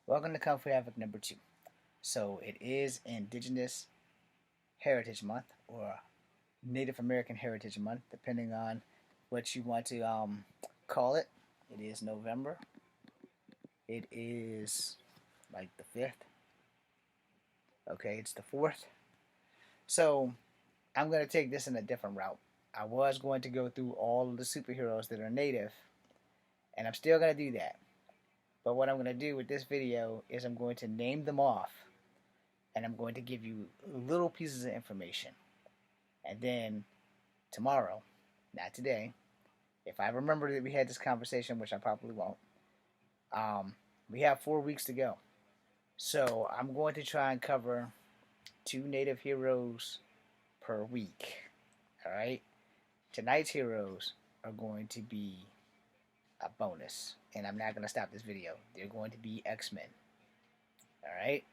Welcome to Kung Fu Havoc number 2. So it is Indigenous Heritage Month or Native American Heritage Month, depending on what you want to call it. It is November. It is like the 5th. Okay, it's the 4th. So I'm going to take this in a different route. I was going to go through all of the superheroes that are native, and I'm still going to do that. But what I'm going to do with this video is I'm going to name them off, and I'm going to give you little pieces of information. And then tomorrow, not today, if I remember that we had this conversation, which I probably won't, we have 4 weeks to go. So I'm going to try and cover 2 native heroes per week. Alright? Tonight's heroes are going to be a bonus. And I'm not going to stop this video. They're going to be Xmen. Alright?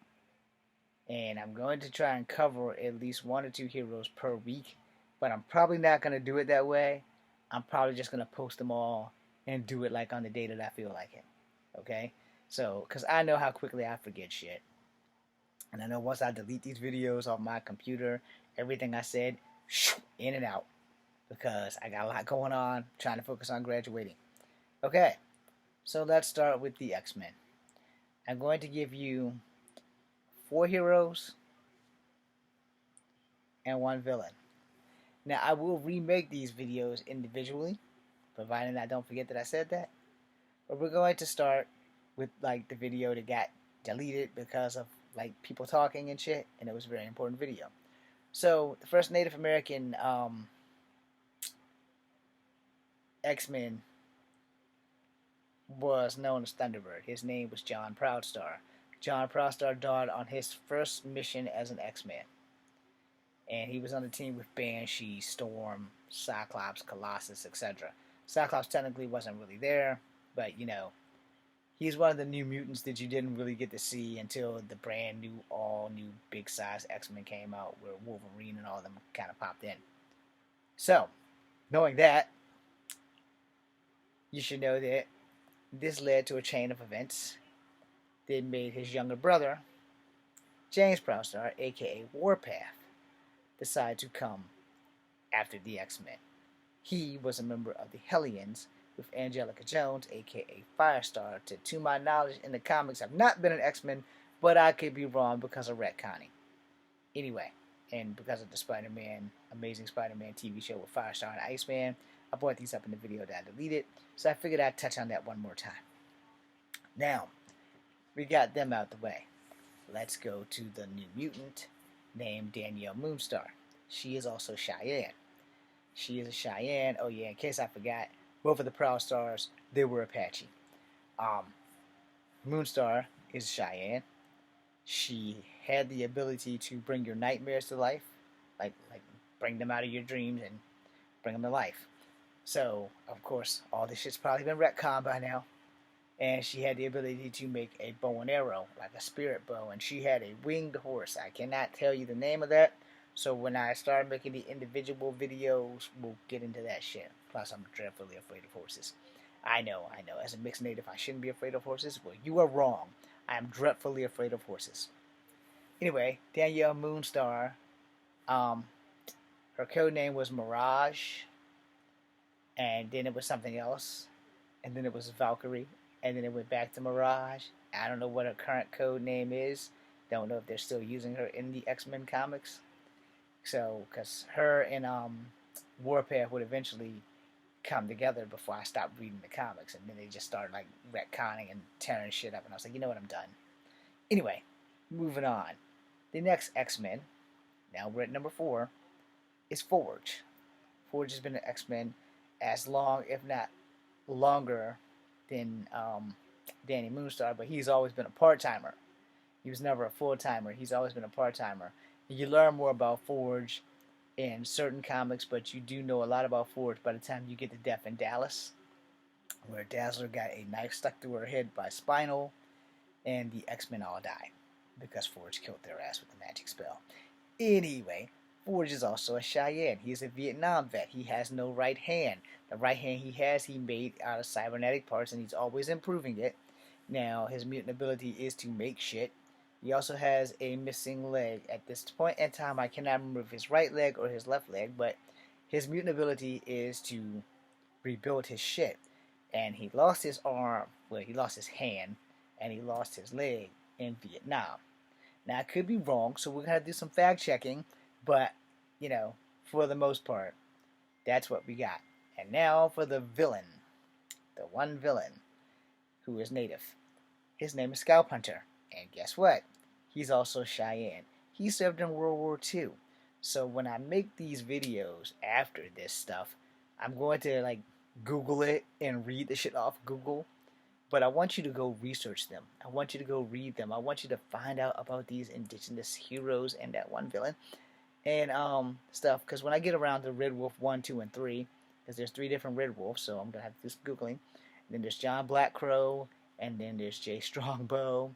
And I'm going to try and cover at least 1 or 2 heroes per week. But I'm probably not going to do it that way. I'm probably just going to post them all and do it like on the day that I feel like it. Okay? So, because I know how quickly I forget shit. And I know once I delete these videos off my computer, everything I said, in and out. Because I got a lot going on, trying to focus on graduating. Okay, so let's start with the X-Men. I'm going to give you 4 heroes and 1 villain. Now, I will remake these videos individually, providing I don't forget that I said that. But we're going to start with like the video that got deleted because of like people talking and shit, and it was a very important video. So the first Native American X-Men was known as Thunderbird. His name was John Proudstar. John Proudstar died on his first mission as an X-Man. And he was on the team with Banshee, Storm, Cyclops, Colossus, etc. Cyclops technically wasn't really there, but you know, he's one of the new mutants that you didn't really get to see until the brand new, all new big size X-Men came out, where Wolverine and all of them kind of popped in. So, knowing that, you should know that this led to a chain of events that made his younger brother, James Proudstar, aka Warpath, decide to come after the X-Men. He was a member of the Hellions with Angelica Jones, aka Firestar, to my knowledge in the comics have not been an X-Men, but I could be wrong because of retconning. Anyway, and because of the Spider-Man, Amazing Spider-Man TV show with Firestar and Iceman, I brought these up in the video that I deleted, so I figured I'd touch on that one more time. Now, we got them out the way. Let's go to the New Mutant named Danielle Moonstar. She is also Cheyenne. She is a Cheyenne. Oh yeah, in case I forgot, both of the Proudstar's, they were Apache. Moonstar is Cheyenne. She had the ability to bring your nightmares to life, like bring them out of your dreams and bring them to life. So, of course, all this shit's probably been retconned by now. And she had the ability to make a bow and arrow, like a spirit bow, and she had a winged horse. I cannot tell you the name of that, so when I start making the individual videos, we'll get into that shit. Plus, I'm dreadfully afraid of horses. I know, as a mixed native, I shouldn't be afraid of horses. Well, you are wrong. I am dreadfully afraid of horses. Anyway, Danielle Moonstar, her code name was Mirage, and then it was something else, and then it was Valkyrie, and then it went back to Mirage. I don't know what her current code name is. Don't know if they're still using her in the X-Men comics. So, because her and Warpath would eventually come together before I stopped reading the comics, and then they just started like retconning and tearing shit up, and I was like, you know what, I'm done. Anyway, moving on. The next X-Men, now we're at number 4, is Forge. Forge has been an X-Men as long, if not longer, than Danny Moonstar, but he's always been a part-timer. He was never a full-timer. He's always been a part-timer. You learn more about Forge in certain comics, but you do know a lot about Forge by the time you get to Death in Dallas, where Dazzler got a knife stuck through her head by Spinal, and the X-Men all died because Forge killed their ass with a magic spell. Anyway, Forge is also a Cheyenne. He is a Vietnam vet. He has no right hand. The right hand he has, he made out of cybernetic parts, and he's always improving it. Now, his mutant ability is to make shit. He also has a missing leg. At this point in time, I cannot remember if his right leg or his left leg, but his mutant ability is to rebuild his shit. And he lost his arm, well, he lost his hand, and he lost his leg in Vietnam. Now, I could be wrong, so we're going to have to do some fact checking, but, for the most part, that's what we got. And now for the villain. The one villain who is native. His name is Scalp Hunter. And guess what? He's also Cheyenne. He served in World War II. So when I make these videos after this stuff, I'm going to Google it and read the shit off Google. But I want you to go research them. I want you to go read them. I want you to find out about these indigenous heroes and that one villain and stuff. Because when I get around to Red Wolf 1, 2, and 3, because there's 3 different Red Wolves, so I'm going to have to do some Googling. And then there's John Blackcrow, and then there's Jay Strongbow.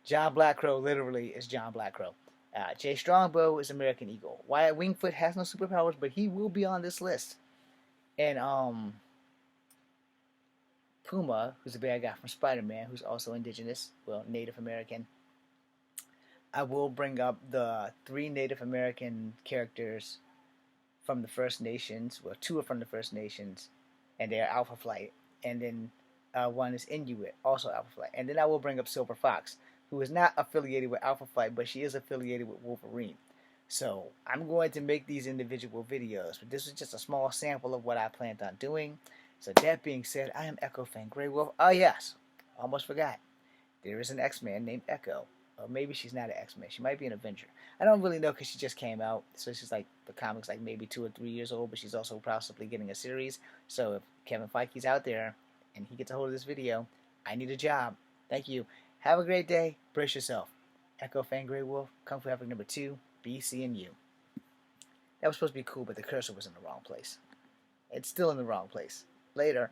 John Blackcrow literally is John Blackcrow. Jay Strongbow is American Eagle. Wyatt Wingfoot has no superpowers, but he will be on this list. And Puma, who's the bad guy from Spider-Man, who's also indigenous, well, Native American. I will bring up the 3 Native American characters from the First Nations. Well, 2 are from the First Nations, and they're Alpha Flight. And then one is Inuit, also Alpha Flight. And then I will bring up Silver Fox, who is not affiliated with Alpha Flight, but she is affiliated with Wolverine. So I'm going to make these individual videos, but this is just a small sample of what I planned on doing. So that being said, I am Echo Fan Grey Wolf. Oh yes, almost forgot. There is an X-Man named Echo. Or maybe she's not an X-Man. She might be an Avenger. I don't really know because she just came out. So she's the comic's maybe 2 or 3 years old, but she's also possibly getting a series. So if Kevin Feige's out there and he gets a hold of this video, I need a job. Thank you. Have a great day. Brace yourself. Echo Fan Grey Wolf, Kung Fu Epic number 2, B, C, and U. That was supposed to be cool, but the cursor was in the wrong place. It's still in the wrong place. Later.